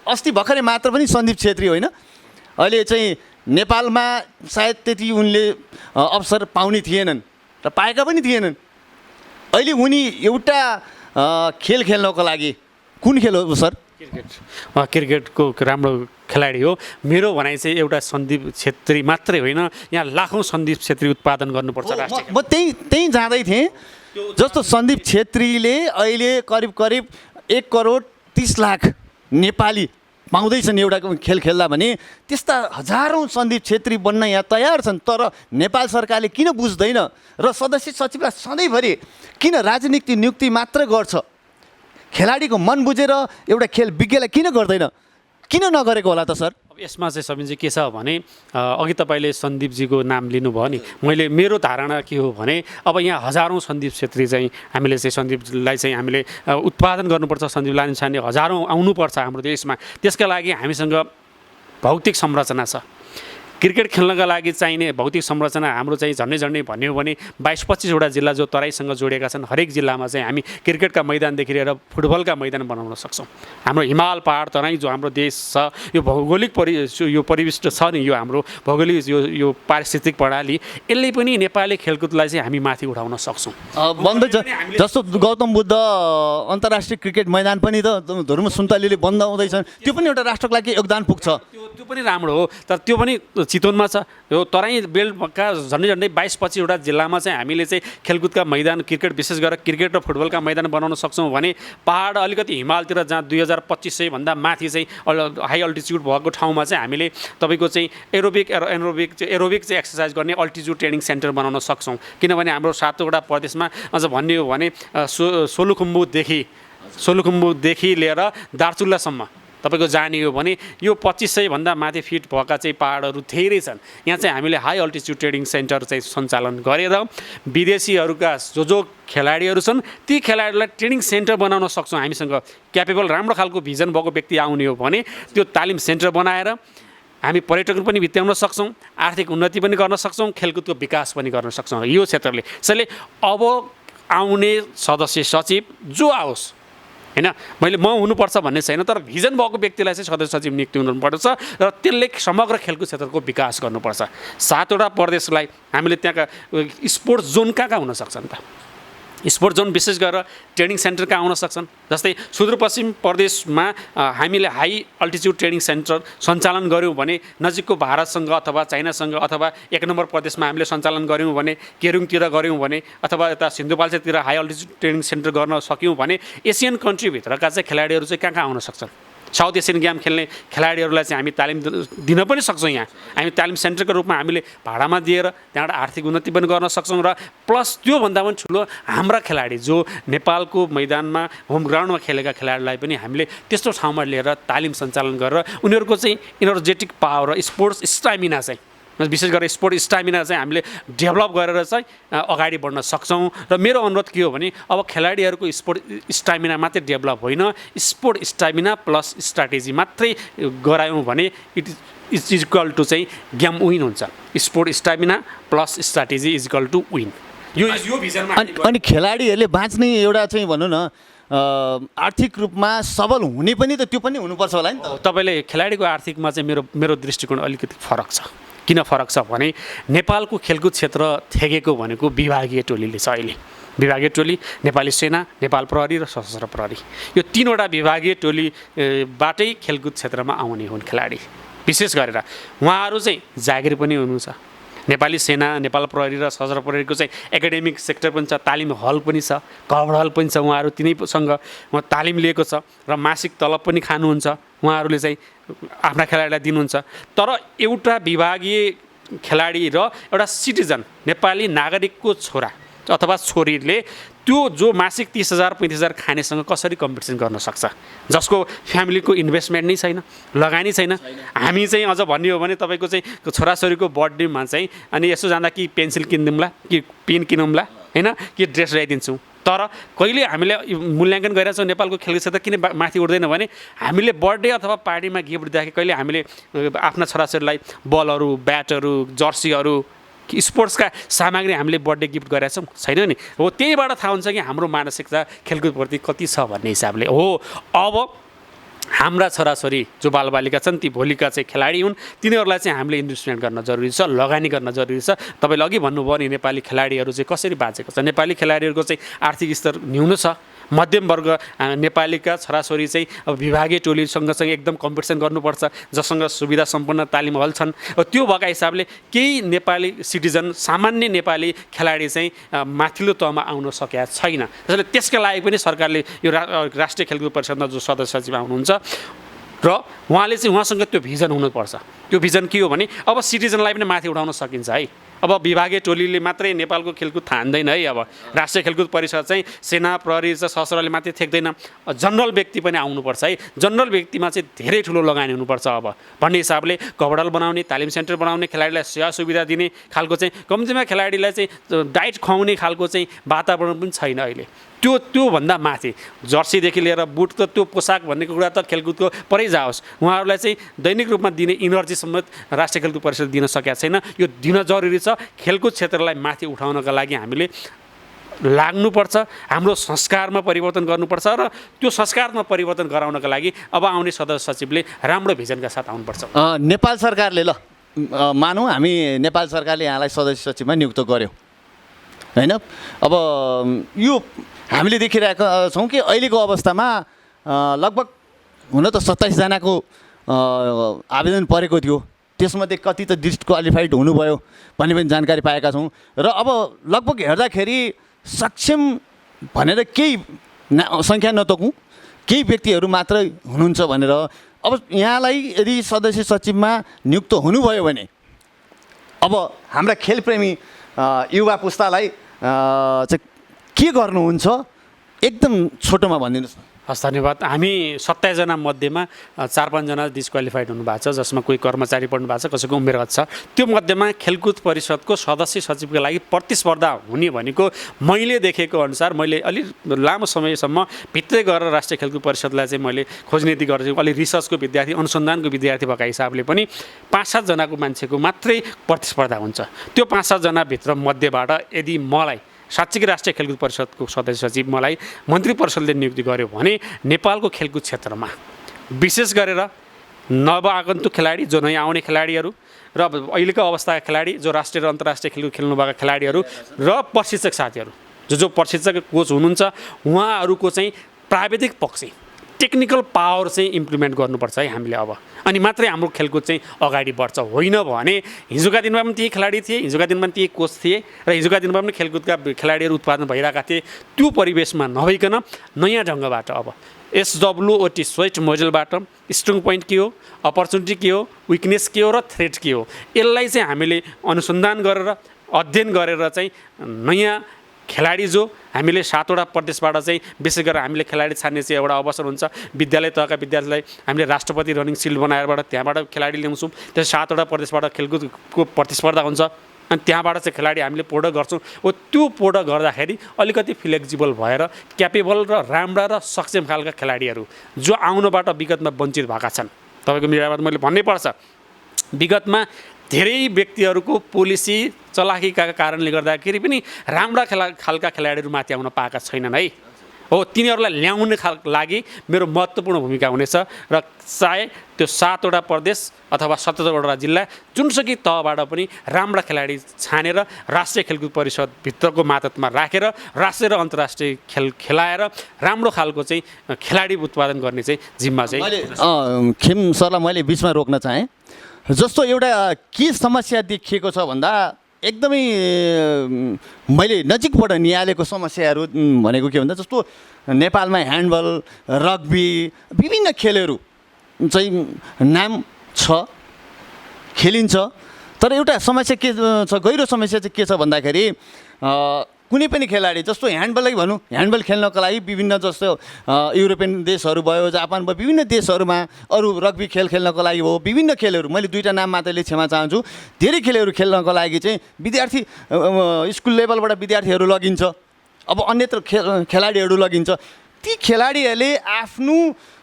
अस्ति भर्खरै मात्र पनि सन्दीप छेत्री होइन, अहिले चाहिँ नेपालमा सायद त्यति उनले अवसर पाउने थिएनन् र पाएका पनि थिएनन्। अहिले उनी एउटा खेल खेल्नको लागि, कुन खेल हो सर? क्रिकेटको राम्रो खेलाडी हो। मेरो भनाइ चाहिँ एउटा सन्दीप छेत्री मात्रै होइन, यहाँ लाखौँ सन्दीप छेत्री उत्पादन गर्नुपर्छ। म त्यहीँ जाँदै थिएँ, जस्तो सन्दीप छेत्रीले अहिले करिब 1,30,00,000 नेपाली पाउँदैछन् एउटा खेल खेल्दा भने, त्यस्ता हजारौँ सन्दीप छेत्री बन्न यहाँ तयार छन्, तर नेपाल सरकारले किन बुझ्दैन र सदस्य सचिवलाई सधैँभरि किन राजनीतिक नियुक्ति मात्र गर्छ? खेलाडीको मन बुझेर एउटा खेल विज्ञलाई किन गर्दैन? किन नगरेको होला त सर? अब यसमा चाहिँ सबिन चाहिँ के छ भने, अघि तपाईँले सन्दीपजीको नाम लिनुभयो नि, मेरो धारणा के हो भने अब यहाँ हजारौँ सन्दीप छेत्री चाहिँ हामीले चाहिँ सन्दीपलाई चाहिँ हामीले उत्पादन गर्नुपर्छ, सन्दीप लामिछाने हजारौँ आउनुपर्छ हाम्रो देशमा। त्यसका लागि हामीसँग भौतिक संरचना छ। क्रिकेट खेल्नका लागि चाहिने भौतिक संरचना हाम्रो चाहिँ झन्डै भन्यो भने 22-25वटा जिल्ला जो तराईसँग जोडिएका छन्, हरेक जिल्लामा चाहिँ हामी क्रिकेटका मैदानदेखि लिएर फुटबलका मैदान बनाउन सक्छौँ। हाम्रो हिमाल पहाड तराई जो हाम्रो देश छ, यो भौगोलिक यो परिविष्ट छ नि, यो हाम्रो भौगोलिक यो पारिस्थितिक प्रणाली, यसले पनि नेपाली खेलकुदलाई चाहिँ हामी माथि उठाउन सक्छौँ। बन्दैछ, जस्तो गौतम बुद्ध अन्तर्राष्ट्रिय क्रिकेट मैदान पनि त धर्म सुन्तलीले बन्द हुँदैछन्, त्यो पनि एउटा राष्ट्रको लागि योगदान पुग्छ। त्यो पनि राम्रो हो, तर त्यो पनि चितवनमा छ। यो तराई बेल्टका झन्डै 22-25वटा जिल्लामा चाहिँ हामीले चाहिँ खेलकुदका मैदान, क्रिकेट विशेष गरेर क्रिकेट र फुटबलका मैदान बनाउन सक्छौँ भने पहाड अलिकति हिमालतिर जहाँ 2250 भन्दा माथि चाहिँ हाई अल्टिच्युड भएको ठाउँमा चाहिँ हामीले तपाईँको चाहिँ एरोबिक चाहिँ एक्सर्साइज गर्ने अल्टिच्युड ट्रेनिङ सेन्टर बनाउन सक्छौँ। किनभने हाम्रो 7वटा प्रदेशमा अझ भन्ने हो भने सोलुखुम्बुदेखि लिएर दार्चुल्लासम्म तपाईँको जाने हो भने यो 2500 भन्दा माथि फिट भएका चाहिँ पहाडहरू धेरै छन्। यहाँ चाहिँ हामीले हाई अल्टिच्युड ट्रेनिङ सेन्टर चाहिँ सञ्चालन गरेर विदेशीहरूका जो खेलाडीहरू छन् ती खेलाडीलाई ट्रेनिङ सेन्टर बनाउन सक्छौँ। हामीसँग क्यापेबल राम्रो खालको भिजन भएको व्यक्ति आउने हो भने त्यो तालिम सेन्टर बनाएर हामी पर्यटन पनि भित्याउन सक्छौँ, आर्थिक उन्नति पनि गर्न सक्छौँ, खेलकुदको विकास पनि गर्न सक्छौँ यो क्षेत्रले। त्यसैले अब आउने सदस्य सचिव जो आओस् होइन, म हुनुपर्छ भन्ने छैन, तर भिजन भएको व्यक्तिलाई चाहिँ सदस्य सचिव नियुक्ति हुनुपर्छ र त्यसले समग्र खेलकुद क्षेत्रको विकास गर्नुपर्छ। 7वटा प्रदेशलाई हामीले त्यहाँका स्पोर्ट्स जोन कहाँ हुन सक्छन् त? स्पोर्ट्स जोन विशेष गरेर ट्रेनिङ सेन्टर कहाँ आउन सक्छन्? जस्तै सुदूरपश्चिम प्रदेशमा हामीले हाई अल्टिच्युड ट्रेनिङ सेन्टर सञ्चालन गऱ्यौँ भने नजिकको भारतसँग अथवा चाइनासँग, अथवा 1 नम्बर प्रदेशमा हामीले सञ्चालन गऱ्यौँ भने केरुङतिर गऱ्यौँ भने, अथवा यता सिन्धुपाल्चोकतिर हाई अल्टिच्युड ट्रेनिङ सेन्टर गर्न सक्यौँ भने एसियन कन्ट्रीभित्रका चाहिँ खेलाडीहरू चाहिँ कहाँ आउन सक्छन्? साउथ एसियन गेम खेल्ने खेलाडीहरूलाई चाहिँ हामी तालिम दिन पनि सक्छौँ। यहाँ हामी तालिम सेन्टरको रूपमा हामीले भाडामा दिएर त्यहाँबाट आर्थिक उन्नति पनि गर्न सक्छौँ र प्लस त्योभन्दा पनि ठुलो हाम्रा खेलाडी जो नेपालको मैदानमा होम ग्राउन्डमा खेलेका खेलाडीलाई पनि हामीले त्यस्तो ठाउँमा लिएर तालिम सञ्चालन गरेर उनीहरूको चाहिँ इनर्जेटिक पावर र स्पोर्ट्स स्टामिना चाहिँ विशेष गरेर स्पोर्ट स्टामिना चाहिँ हामीले डेभलप गरेर चाहिँ अगाडि बढ्न सक्छौँ। र मेरो अनुरोध के हो भने अब खेलाडीहरूको स्पोर्ट स्टामिना मात्रै डेभलप होइन, स्पोर्ट स्टामिना प्लस स्ट्राटेजी मात्रै गरायौँ भने इट इज इक्वल टु चाहिँ गेम विन हुन्छ। Sport stamina plus strategy is equal to win. यो भिजनमा अनि खेलाडीहरूले बाँच्ने एउटा चाहिँ भनौँ न आर्थिक रूपमा सबल हुने पनि त त्यो पनि हुनुपर्छ होला नि त। तपाईँले खेलाडीको आर्थिकमा चाहिँ मेरो दृष्टिकोण अलिकति फरक छ। किन फरक छ भने नेपालको खेलकुद क्षेत्र थेगेको भनेको विभागीय टोलीले छ। अहिले विभागीय टोली नेपाली सेना, नेपाल प्रहरी र सशस्त्र प्रहरी, यो तीनवटा विभागीय टोलीबाटै खेलकुद क्षेत्रमा आउने हुन् खेलाडी। विशेष गरेर उहाँहरू चाहिँ जागिर पनि हुनुहुन्छ। नेपाली सेना, नेपाल प्रहरी र सशस्त्र प्रहरीको चाहिँ एकाडेमिक सेक्टर पनि छ, तालिम हल पनि छ, कभर हल पनि छ। उहाँहरू तिनैसँग तालिम लिएको छ र मासिक तलब पनि खानुहुन्छ। उहाँहरूले चाहिँ आफ्ना खेलाडीलाई दिनुहुन्छ। तर एउटा विभागीय खेलाडी र एउटा सिटिजन नेपाली नागरिकको छोरा अथवा छोरीले त्यो जो मासिक 30,000 35,000 खानेसँग कसरी कम्पिटिसन गर्न सक्छ, जसको फ्यामिलीको इन्भेस्टमेन्ट नै छैन, लगानी छैन। हामी चाहिँ अझ भन्ने हो भने तपाईँको चाहिँ छोराछोरीको बर्थडेमा चाहिँ अनि यसो जाँदा कि पेन्सिल किनिदिउँला कि पेन किनौँला होइन, कि ड्रेस ल्याइदिन्छौँ। तर कहिले हामीले मूल्याङ्कन गरिरहेको छौँ नेपालको खेलकुद क्षेत्र किन माथि उठ्दैन भने हामीले बर्थडे अथवा पार्टीमा गिफ्ट दिँदाखेरि कहिले हामीले आफ्ना छोराछोरीलाई बलहरू, ब्याटहरू, जर्सीहरू, स्पोर्ट्सका सामग्री हामीले बर्थडे गिफ्ट गरेका छौँ छैन नि। हो त्यहीबाट थाहा हुन्छ कि हाम्रो मानसिकता खेलकुदप्रति कति छ भन्ने हिसाबले हो। अब हाम्रा छोराछोरी जो बालबालिका छन् ती भोलिका चाहिँ खेलाडी हुन्, तिनीहरूलाई चाहिँ हामीले इन्भेस्टमेन्ट गर्न जरुरी छ, लगानी गर्न जरुरी छ। तपाईँले अघि भन्नुभयो नि नेपाली खेलाडीहरू चाहिँ कसरी बाँचेको छ। नेपाली खेलाडीहरूको चाहिँ आर्थिक स्तर न्यून छ। मध्यम वर्ग नेपालीका छोराछोरी चाहिँ अब विभागीय टोलीसँग चाहिँ एकदम कम्पिटिसन गर्नुपर्छ, जससँग सुविधा सम्पन्न तालिम हल छन्। त्यो भएका हिसाबले केही नेपाली सिटिजन, सामान्य नेपाली खेलाडी चाहिँ माथिल्लो तहमा आउन सकेका छैन। त्यसैले त्यसका लागि पनि सरकारले यो राष्ट्रिय खेलकुद परिषदमा जो सदस्य सचिव आउनुहुन्छ र उहाँले चाहिँ उहाँसँग त्यो भिजन हुनुपर्छ। त्यो भिजन के हो भने अब सिटिजनलाई पनि माथि उठाउन सकिन्छ है। अब विभागीय टोलीले मात्रै नेपालको खेलकुद थान्दैन है। अब राष्ट्रिय खेलकुद परिषद चाहिँ सेना, प्रहरी र सशस्त्रले मात्रै थेक्दैन, जनरल व्यक्ति पनि आउनुपर्छ है। जनरल व्यक्तिमा चाहिँ धेरै ठुलो लगानी हुनुपर्छ अब भन्ने हिसाबले कभर हल बनाउने, तालिम सेन्टर बनाउने, खेलाडीलाई सेवा सुविधा दिने खालको चाहिँ कम्तीमा खेलाडीलाई चाहिँ डाइट खुवाउने खालको चाहिँ वातावरण पनि छैन अहिले। त्योभन्दा माथि जर्सीदेखि लिएर बुट त त्यो पोसाक भन्नेको कुरा त खेलकुदको परै जाओस्, उहाँहरूलाई चाहिँ दैनिक रूपमा दिने इनर्जी समेत राष्ट्रिय खेलकुद परिषद दिन सकेका छैन। यो दिन जरुरी छ। खेलकुद क्षेत्रलाई माथि उठाउनका लागि हामीले लाग्नुपर्छ, हाम्रो संस्कारमा परिवर्तन गर्नुपर्छ र त्यो संस्कारमा परिवर्तन गराउनका लागि अब आउने सदस्य सचिवले राम्रो भिजनका साथ आउनुपर्छ। नेपाल सरकारले ल मानौँ हामी नेपाल सरकारले यहाँलाई सदस्य सचिवमा नियुक्त गर्यो होइन। अब यो हामीले देखिरहेका छौँ कि अहिलेको अवस्थामा लगभग हुन त 27 जनाको आवेदन परेको थियो। त्यसमध्ये कति त डिस्क्वालिफाइड हुनुभयो भन्ने पनि जानकारी पाएका छौँ। र अब लगभग हेर्दाखेरि सक्षम भनेर केही सङ्ख्या नतोकौँ, केही व्यक्तिहरू मात्रै हुनुहुन्छ भनेर अब यहाँलाई यदि सदस्य सचिवमा नियुक्त हुनुभयो भने अब हाम्रा खेलप्रेमी युवा पुस्तालाई चाहिँ के गर्नुहुन्छ एकदम छोटोमा भनिदिनुहोस् न। हस्, धन्यवाद। हामी 27 जना मध्येमा 4-5 जना डिस्क्वालिफाइड हुनुभएको छ, जसमा कोही कर्मचारी पढ्नु भएको छ, कसैको उमेरगत छ। त्यो मध्येमा खेलकुद परिषदको सदस्य सचिवको लागि प्रतिस्पर्धा हुने भनेको मैले देखेको अनुसार, मैले अलि लामो समयसम्म भित्रै गएर राष्ट्रिय खेलकुद परिषदलाई चाहिँ मैले खोजनीति गरेको, अलि रिसर्चको विद्यार्थी, अनुसन्धानको विद्यार्थी भएका हिसाबले पनि 5-7 जनाको मान्छेको मात्रै प्रतिस्पर्धा हुन्छ। त्यो 5-7 जनाभित्र मध्येबाट यदि मलाई साँच्चीकै राष्ट्रिय खेलकुद परिषदको सदस्य सचिव मलाई मन्त्री परिषदले नियुक्ति गर्यो भने नेपालको खेलकुद क्षेत्रमा विशेष गरेर नवआगन्तुक खेलाडी, जो नयाँ आउने खेलाडीहरू र अहिलेको अवस्थाका खेलाडी, जो राष्ट्रिय र अन्तर्राष्ट्रिय खेलकुद खेल्नुभएका खेलाडीहरू र प्रशिक्षक साथीहरू, जो प्रशिक्षक कोच हुनुहुन्छ, उहाँहरूको चाहिँ प्राविधिक पक्ष टेक्निकल पावर चाहिँ इम्प्लिमेन्ट गर्नुपर्छ है हामीले अब, अनि मात्रै हाम्रो खेलकुद चाहिँ अगाडि बढ्छ। होइन भने हिजोका दिनमा पनि त्यही खेलाडी थिए, हिजोका दिनमा पनि त्यही कोच थिए र हिजोका दिनमा पनि खेलकुदका खेलाडीहरू उत्पादन भइरहेका थिए। त्यो परिवेशमा नभइकन नयाँ ढङ्गबाट अब SWOT स्वेट मोडेलबाट स्ट्रङ पोइन्ट के हो, अपर्च्युनिटी के हो, विकनेस के हो र थ्रेट के हो, यसलाई चाहिँ हामीले अनुसन्धान गरेर अध्ययन गरेर चाहिँ नयाँ खेलाडी जो हामीले 7वटा प्रदेशबाट चाहिँ विशेष गरेर हामीले खेलाडी छान्ने चाहिँ एउटा अवसर हुन्छ। विद्यालय तहका विद्यार्थीलाई हामीले राष्ट्रपति रनिङ सिल्ड बनाएरबाट त्यहाँबाट खेलाडी ल्याउँछौँ। त्यो 7वटा प्रदेशबाट खेलकुदको प्रतिस्पर्धा हुन्छ अनि त्यहाँबाट चाहिँ खेलाडी हामीले प्रोडक्ट गर्छौँ। त्यो प्रोडक्ट गर्दाखेरि अलिकति फ्लेक्जिबल भएर क्यापेबल र राम्रा र सक्षम खालका खेलाडीहरू जो आउनबाट विगतमा वञ्चित भएका छन्। तपाईँको मिडियाबाट मैले भन्नै पर्छ, विगतमा धेरै व्यक्तिहरूको पोलिसी चलाखीका कारणले गर्दाखेरि पनि राम्रा खालका खेलाडीहरू माथि आउन पाएका छैनन् है। हो, तिनीहरूलाई ल्याउने लागि मेरो महत्त्वपूर्ण भूमिका हुनेछ र चाहे त्यो 7वटा प्रदेश अथवा 77वटा जिल्ला जुनसुकै तहबाट पनि राम्रा खेलाडी छानेर राष्ट्रिय खेलकुद परिषदभित्रको मातहतमा राखेर राष्ट्रिय र अन्तर्राष्ट्रिय खेलाएर राम्रो खालको चाहिँ खेलाडी उत्पादन गर्ने चाहिँ जिम्मा चाहिँ खेम सरलाई मैले बिचमा रोक्न चाहेँ। जस्तो एउटा के समस्या देखिएको छ भन्दा एकदमै मैले नजिकबाट निहालेको समस्याहरू भनेको के भन्दा जस्तो नेपालमा ह्यान्डबल, रग्बी, विभिन्न खेलहरू चाहिँ नाम छ, खेलिन्छ, तर एउटा समस्या के छ, गहिरो समस्या चाहिँ के छ भन्दाखेरि कुनै पनि खेलाडी जस्तो ह्यान्डबलै भनौँ, ह्यान्डबल खेल्नको लागि विभिन्न जस्तो युरोपियन देशहरू भयो, जापान भयो, विभिन्न देशहरूमा अरू रग्बी खेल खेल्नको लागि हो, विभिन्न खेलहरू मैले 2टा नाम मात्रले क्षमा चाहन्छु, धेरै खेलहरू खेल्नको लागि चाहिँ विद्यार्थी स्कुल लेभलबाट विद्यार्थीहरू लगिन्छ, अब अन्यत्र खेलाडीहरू लगिन्छ। ती खेलाडीहरूले आफ्नो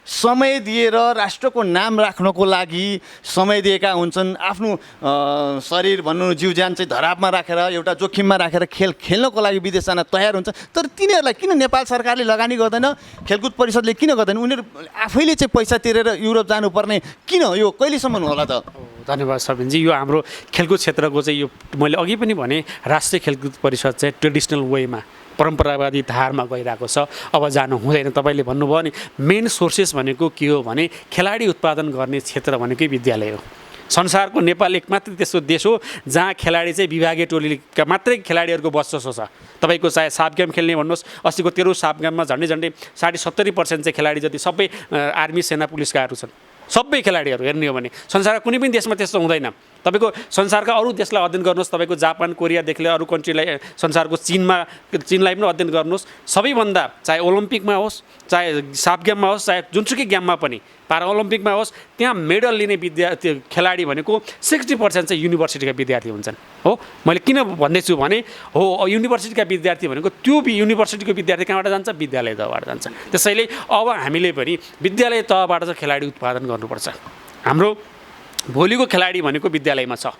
समय दिएर राष्ट्रको नाम राख्नको लागि समय दिएका हुन्छन्, आफ्नो शरीर भन्नु जिउ ज्यान चाहिँ धरापमा राखेर एउटा जोखिममा राखेर खेल्नको लागि विदेश जान तयार हुन्छ। तर तिनीहरूलाई किन नेपाल सरकारले लगानी गर्दैन, खेलकुद परिषदले किन गर्दैन? उनीहरू आफैले चाहिँ पैसा तिरेर युरोप जानुपर्ने किन? यो कहिलेसम्म होला त? धन्यवाद सबिनजी। यो हाम्रो खेलकुद क्षेत्रको चाहिँ यो मैले अघि पनि भने राष्ट्रिय खेलकुद परिषद चाहिँ ट्रेडिसनल वेमा परम्परावादी धारमा गइरहेको छ, अब जानु हुँदैन। तपाईँले भन्नुभयो नि मेन सोर्सेस भनेको के हो भने खेलाडी उत्पादन गर्ने क्षेत्र भनेकै विद्यालय हो। संसारको नेपाल एकमात्र त्यस्तो देश हो जहाँ खेलाडी चाहिँ विभागीय टोलीका मात्रै खेलाडीहरूको वर्चस्व छ। तपाईँको चाहे साप गेम खेल्ने भन्नुहोस्, अस्तिको 13 साप गेममा झन्डै 60-70% चाहिँ खेलाडी जति सबै आर्मी सेना पुलिसकाहरू छन्। सबै खेलाडीहरू हेर्ने हो भने संसारका कुनै पनि देशमा त्यस्तो हुँदैन। तपाईँको संसारका अरू देशलाई अध्ययन गर्नुहोस्, तपाईँको जापान, कोरियादेखि लिएर अरू कन्ट्रीलाई, संसारको चीनलाई पनि अध्ययन गर्नुहोस्, सबैभन्दा चाहे ओलम्पिकमा होस्, चाहे साप गेममा होस्, चाहे जुनसुकै गेममा पनि, पारा ओलम्पिकमा होस्, त्यहाँ मेडल लिने खेलाडी भनेको 60% चाहिँ युनिभर्सिटीका विद्यार्थी हुन्छन्। हो, मैले किन भन्दैछु भने हो युनिभर्सिटीका विद्यार्थी भनेको त्यो युनिभर्सिटीको विद्यार्थी कहाँबाट जान्छ? विद्यालय तहबाट जान्छ। त्यसैले अब हामीले पनि विद्यालय तहबाट चाहिँ खेलाडी उत्पादन गर्नुपर्छ। हाम्रो भोलिको खेलाडी भनेको विद्यालयमा छ।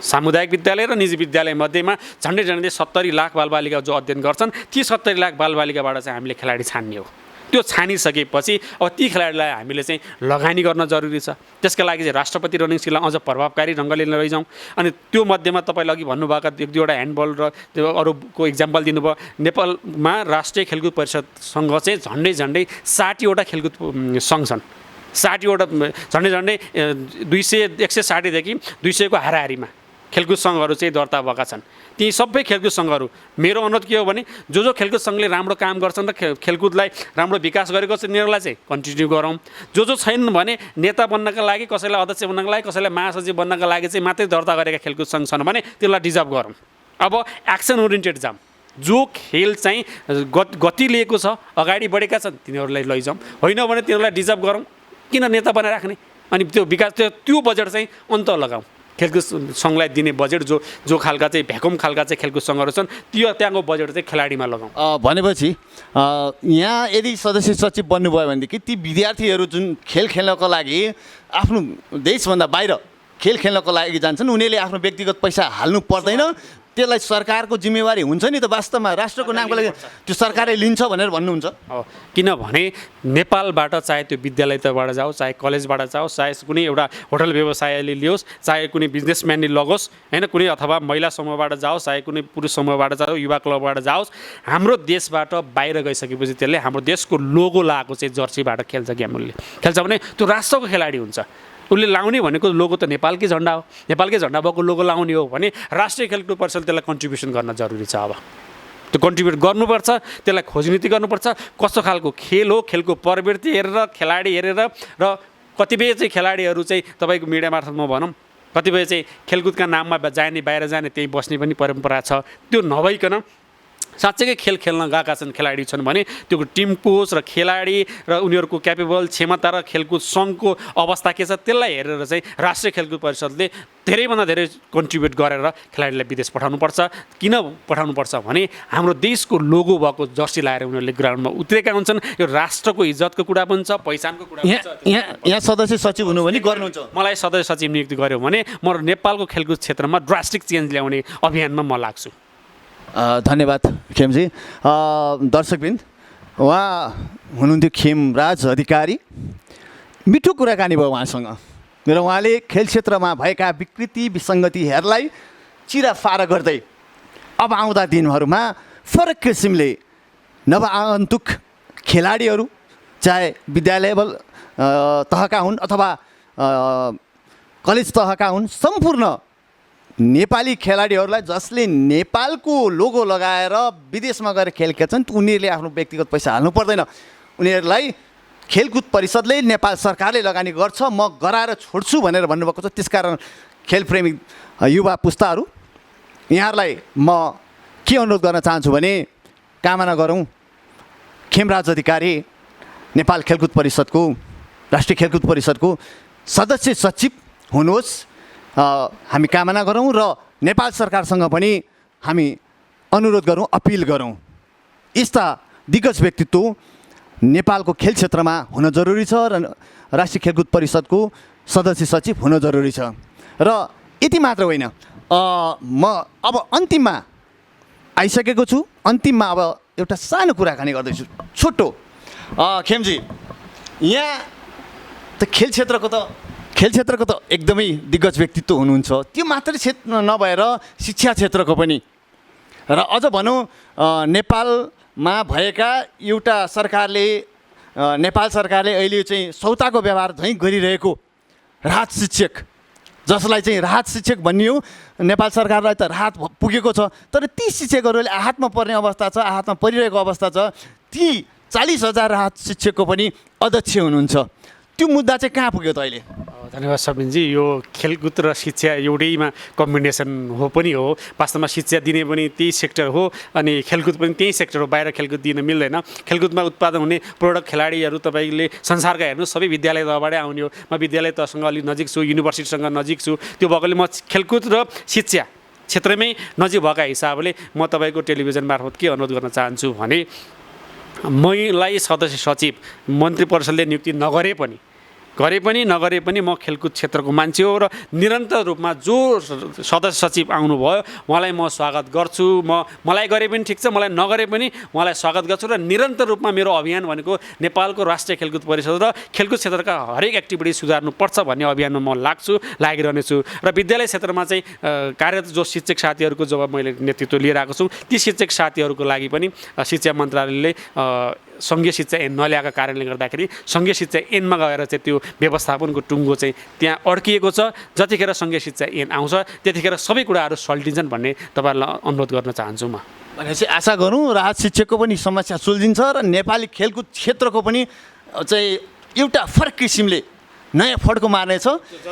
सामुदायिक विद्यालय र निजी विद्यालय मध्येमा झन्डै 70 लाख बालबालिका जो अध्ययन गर्छन्, ती 70 लाख बालबालिकाबाट चाहिँ हामीले खेलाडी छान्ने हो। त्यो छानिसकेपछि अब ती खेलाडीलाई हामीले चाहिँ लगानी गर्न जरुरी छ। त्यसका लागि चाहिँ राष्ट्रपति रनिङ सिललाई अझ प्रभावकारी ढङ्गले लैजाउँ। अनि त्यो मध्येमा तपाईँले अघि भन्नुभएका 1-2वटा ह्यान्डबल र त्यो अरूको इक्जाम्पल दिनुभयो। नेपालमा राष्ट्रिय खेलकुद परिषदसँग चाहिँ झन्डै 60वटा खेलकुद सङ्घ छन्। 60वटा झन्डै 160 देखि 200को हाराहारीमा खेलकुद सङ्घहरू चाहिँ दर्ता भएका छन्। ती सबै खेलकुद सङ्घहरू, मेरो अनुरोध के हो भने जो खेलकुद सङ्घले राम्रो काम गर्छन् र खेलकुदलाई राम्रो विकास गरेको छ तिनीहरूलाई चाहिँ कन्टिन्यू गरौँ। जो छैनन् भने नेता बन्नका लागि, कसैलाई अध्यक्ष बन्नका लागि, कसैलाई महासचिव बन्नका लागि चाहिँ मात्रै दर्ता गरेका खेलकुद सङ्घ छन् भने त्यसलाई डिजर्भ गरौँ। अब एक्सन ओरिएन्टेड जाऊँ। जो खेल चाहिँ गति लिएको छ, अगाडि बढेका छन्, तिनीहरूलाई लैजाउँ। होइन भने तिनीहरूलाई डिजर्भ गरौँ। किन नेता बनाएर राख्ने? अनि त्यो विकास त्यो बजेट चाहिँ अन्त लगाऊँ। खेलकुद सङ्घलाई दिने बजेट जो खालका चाहिँ भ्याकुम खालका चाहिँ खेलकुद सङ्घहरू छन्, त्यो त्यहाँको बजेट चाहिँ खेलाडीमा लगाऊँ। भनेपछि यहाँ यदि सदस्य सचिव बन्नुभयो भनेदेखि ती विद्यार्थीहरू जुन खेल खेल्नको लागि आफ्नो देशभन्दा बाहिर खेल खेल्नको लागि जान्छन्, उनीहरूले आफ्नो व्यक्तिगत पैसा हाल्नु पर्दैन, त्यसलाई सरकारको जिम्मेवारी हुन्छ नि त वास्तवमा राष्ट्रको नामको लागि त्यो सरकारले लिन्छ भनेर भन्नुहुन्छ किनभने नेपालबाट चाहे त्यो विद्यालयबाट जाओस् चाहे कलेजबाट जाओस् चाहे कुनै एउटा होटल व्यवसायले लियोस् चाहे कुनै बिजनेसम्यानले लगोस् होइन कुनै अथवा महिला समूहबाट जाओस् चाहे कुनै पुरुष समूहबाट जाओस् युवा क्लबबाट जाओस् हाम्रो देशबाट बाहिर गइसकेपछि त्यसले हाम्रो देशको लोगो लगाएको चाहिँ जर्सीबाट खेल्छ गेमले खेल्छ भने त्यो राष्ट्रको खेलाडी हुन्छ उसले लाउने भनेको लोगो त नेपालकै झन्डा हो नेपालकै झन्डा भएको लोगो लाउने हो भने राष्ट्रिय खेलकुद परिषदले त्यसलाई कन्ट्रिब्युसन गर्न जरुरी छ अब त्यो कन्ट्रिब्युट गर्नुपर्छ त्यसलाई खोजनीति गर्नुपर्छ कस्तो खालको खेल हो खेलको प्रवृत्ति हेरेर खेलाडी हेरेर र कतिपय चाहिँ खेलाडीहरू चाहिँ तपाईँको मिडिया मार्फतमा भनौँ कतिपय चाहिँ खेलकुदका नाममा जाने बाहिर जाने त्यही बस्ने पनि परम्परा छ त्यो नभइकन साँच्चैकै खेल खेल्न गएका छन् खेलाडी छन् भने त्यो टिम कोच र खेलाडी र उनीहरूको क्यापेबल क्षमता र खेलकुद सङ्घको अवस्था के छ त्यसलाई हेरेर चाहिँ राष्ट्रिय खेलकुद परिषदले धेरैभन्दा धेरै कन्ट्रिब्युट गरेर खेलाडीलाई विदेश पठाउनुपर्छ किन पठाउनुपर्छ भने हाम्रो देशको लोगो भएको जर्सी लगाएर उनीहरूले ग्राउन्डमा उत्रेका हुन्छन् यो राष्ट्रको इज्जतको कुरा पनि छ पहिचानको कुरा पनि छ यहाँ सदस्य सचिव हुनु भने गर्नुहुन्छ मलाई सदस्य सचिव नियुक्ति गर्यो भने म नेपालको खेलकुद क्षेत्रमा ड्रास्टिक चेन्ज ल्याउने अभियानमा म लाग्छु धन्यवाद खेमजी दर्शकबिन उहाँ हुनुहुन्थ्यो खेमराज अधिकारी मिठो कुराकानी भयो उहाँसँग र उहाँले खेल क्षेत्रमा भएका विकृति विसङ्गतिहरूलाई चिराफारा गर्दै अब आउँदा दिनहरूमा फरक किसिमले नवआगन्तुक खेलाडीहरू चाहे विद्यालय तहका हुन् अथवा कलेज तहका हुन् सम्पूर्ण नेपाली खेलाडीहरूलाई जसले नेपालको लोगो लगाएर विदेशमा गएर खेल खेल्छन् उनीहरूले आफ्नो व्यक्तिगत पैसा हाल्नु पर्दैन उनीहरूलाई खेलकुद परिषदले नेपाल सरकारले लगानी गर्छ म गराएर छोड्छु भनेर भन्नुभएको छ त्यसकारण खेलप्रेमी युवा पुस्ताहरू यहाँहरूलाई म के अनुरोध गर्न चाहन्छु भने कामना गरौँ खेमराज अधिकारी नेपाल खेलकुद परिषदको राष्ट्रिय खेलकुद परिषदको सदस्य सचिव हुनुहोस् हामी कामना गरौँ र नेपाल सरकारसँग पनि हामी अनुरोध गरौँ अपिल गरौँ यस्ता दिग्गज व्यक्तित्व नेपालको खेल क्षेत्रमा हुन जरुरी छ र राष्ट्रिय खेलकुद परिषदको सदस्य सचिव हुन जरुरी छ र यति मात्र होइन म अब अन्तिममा आइसकेको छु अन्तिममा अब एउटा सानो कुराकानी गर्दैछु छोटो खेमजी यहाँ त खेल क्षेत्रको त एकदमै दिग्गज व्यक्तित्व हुनुहुन्छ त्यो मात्रै क्षेत्र नभएर शिक्षा क्षेत्रको पनि र अझ भनौँ नेपालमा भएका एउटा नेपाल सरकारले अहिले चाहिँ सौताको व्यवहार झैँ गरिरहेको राहत शिक्षक जसलाई चाहिँ राहत शिक्षक भनियो नेपाल सरकारलाई त राहत पुगेको छ तर ती शिक्षकहरूले आहतमा पर्ने अवस्था छ आहतमा परिरहेको अवस्था छ ती 40,000 राहत शिक्षकको पनि अध्यक्ष हुनुहुन्छ त्यो मुद्दा चाहिँ कहाँ पुग्यो त अहिले धन्यवाद सबिनजी यो खेलकुद र शिक्षा एउटैमा कम्बिनेसन हो पनि हो वास्तवमा शिक्षा दिने पनि त्यही सेक्टर हो अनि खेलकुद पनि त्यही सेक्टर हो बाहिर खेलकुद दिन मिल्दैन खेलकुदमा उत्पादन हुने प्रोडक्ट खेलाडीहरू तपाईँले संसारका हेर्नु सबै विद्यालय तहबाटै आउने हो म विद्यालय तहसँग अलिक नजिक छु युनिभर्सिटीसँग नजिक छु त्यो भएकोले म खेलकुद र शिक्षा क्षेत्रमै नजिक भएका हिसाबले म तपाईँको टेलिभिजन मार्फत के अनुरोध गर्न चाहन्छु भने मलाई सदस्य सचिव मन्त्री परिषदले नियुक्ति गरे पनि म खेलकुद क्षेत्रको मान्छे हो र निरन्तर रूपमा जो सदस्य सचिव आउनुभयो उहाँलाई म स्वागत गर्छु मलाई गरे पनि ठिक छ मलाई नगरे पनि उहाँलाई स्वागत गर्छु र निरन्तर रूपमा मेरो अभियान भनेको नेपालको राष्ट्रिय खेलकुद परिषद र खेलकुद क्षेत्रका हरेक एक्टिभिटी सुधार्नुपर्छ भन्ने अभियानमा म लागिरहनेछु र विद्यालय क्षेत्रमा चाहिँ कार्यरत जो शिक्षक साथीहरूको जब मैले नेतृत्व लिएर आएको छु ती शिक्षक साथीहरूको लागि पनि शिक्षा मन्त्रालयले सङ्घीय शिक्षा ऐन नल्याएका कारणले गर्दाखेरि सङ्घीय शिक्षा ऐनमा गएर चाहिँ त्यो व्यवस्थापनको टुङ्गो चाहिँ त्यहाँ अड्किएको छ जतिखेर सङ्घीय शिक्षा ऐन आउँछ त्यतिखेर सबै कुराहरू सल्टिन्छन् भन्ने तपाईँहरूलाई अनुरोध गर्न चाहन्छु म भनेपछि आशा गरौँ राहत शिक्षकको पनि समस्या सुल्झिन्छ र नेपाली खेलकुद क्षेत्रको पनि चाहिँ एउटा फरक किसिमले नयाँ फड्को मार्नेछ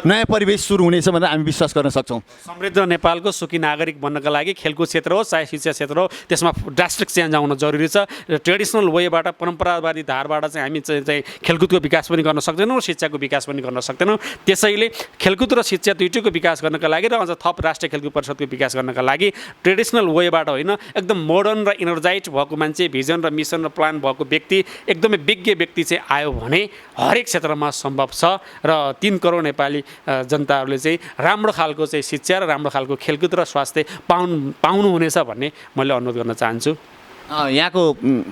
नयाँ परिवेश सुरु हुनेछ भनेर हामी विश्वास गर्न सक्छौँ समृद्ध नेपालको सुखी नागरिक बन्नका लागि खेलकुद क्षेत्र होस् चाहे शिक्षा क्षेत्र हो त्यसमा ड्रास्टिक चेन्ज आउन जरुरी छ र ट्रेडिसनल वेबाट परम्परावादी धारबाट चाहिँ हामी चाहिँ खेलकुदको विकास पनि गर्न सक्दैनौँ शिक्षाको विकास पनि गर्न सक्दैनौँ त्यसैले खेलकुद र शिक्षा दुईटैको विकास गर्नका लागि र अझ थप राष्ट्रिय खेलकुद परिषदको विकास गर्नका लागि ट्रेडिसनल वेबाट होइन एकदम मोडर्न र इनर्जाइट भएको मान्छे भिजन र मिसन र प्लान भएको व्यक्ति एकदमै विज्ञ व्यक्ति चाहिँ आयो भने हरेक क्षेत्रमा सम्भव छ र 3 करोड नेपाली जनताहरूले चाहिँ राम्रो खालको चाहिँ शिक्षा र राम्रो खालको खेलकुद र स्वास्थ्य पाउनुहुनेछ भन्ने मैले अनुरोध गर्न चाहन्छु। यहाँको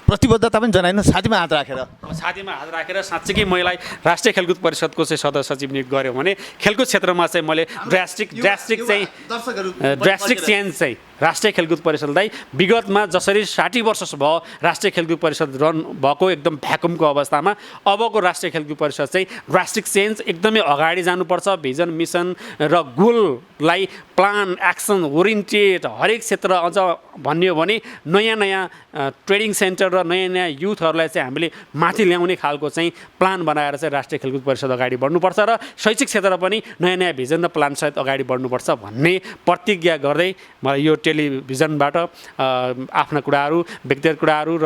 प्रतिबद्धता पनि जनाइनु छातीमा हात राखेर। छातीमा हात राखेर साँच्चीकै मलाई राष्ट्रिय खेलकुद परिषदको चाहिँ सदस्य सचिव नियुक्त गर्यो भने खेलकुद क्षेत्रमा चाहिँ मैले ड्रास्टिक चेन्ज चाहिँ राष्ट्रिय खेलकुद परिषदलाई विगतमा जसरी 60 वर्ष भयो राष्ट्रिय खेलकुद परिषद रन भएको एकदम भ्याकुमको अवस्थामा अबको राष्ट्रिय खेलकुद परिषद चाहिँ ड्रास्टिक चेन्ज एकदमै अगाडि जानुपर्छ। भिजन मिसन र गोललाई प्लान एक्सन ओरिएन्टेड हरेक क्षेत्र अझ भनियो भने नयाँ नयाँ ट्रेनिङ सेन्टर र नयाँ नयाँ युथहरूलाई चाहिँ हामीले माथि ल्याउने खालको चाहिँ प्लान बनाएर चाहिँ राष्ट्रिय खेलकुद परिषद अगाडि बढ्नुपर्छ र शैक्षिक क्षेत्र पनि नयाँ नयाँ भिजन र प्लानसहित अगाडि बढ्नुपर्छ भन्ने प्रतिज्ञा गर्दै मलाई यो टेलिभिजनबाट आफ्ना कुराहरू व्यक्तिगत कुराहरू र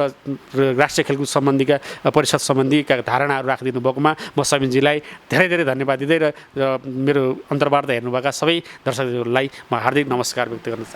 राष्ट्रिय खेलकुद सम्बन्धीका परिषद सम्बन्धीका धारणाहरू राखिदिनु भएकोमा म सबिनजीलाई धेरै धेरै धन्यवाद दिँदै र मेरो अन्तर्वार्ता हेर्नुभएका सबै दर्शकहरूलाई म हार्दिक नमस्कार व्यक्त गर्न चाहन्छु।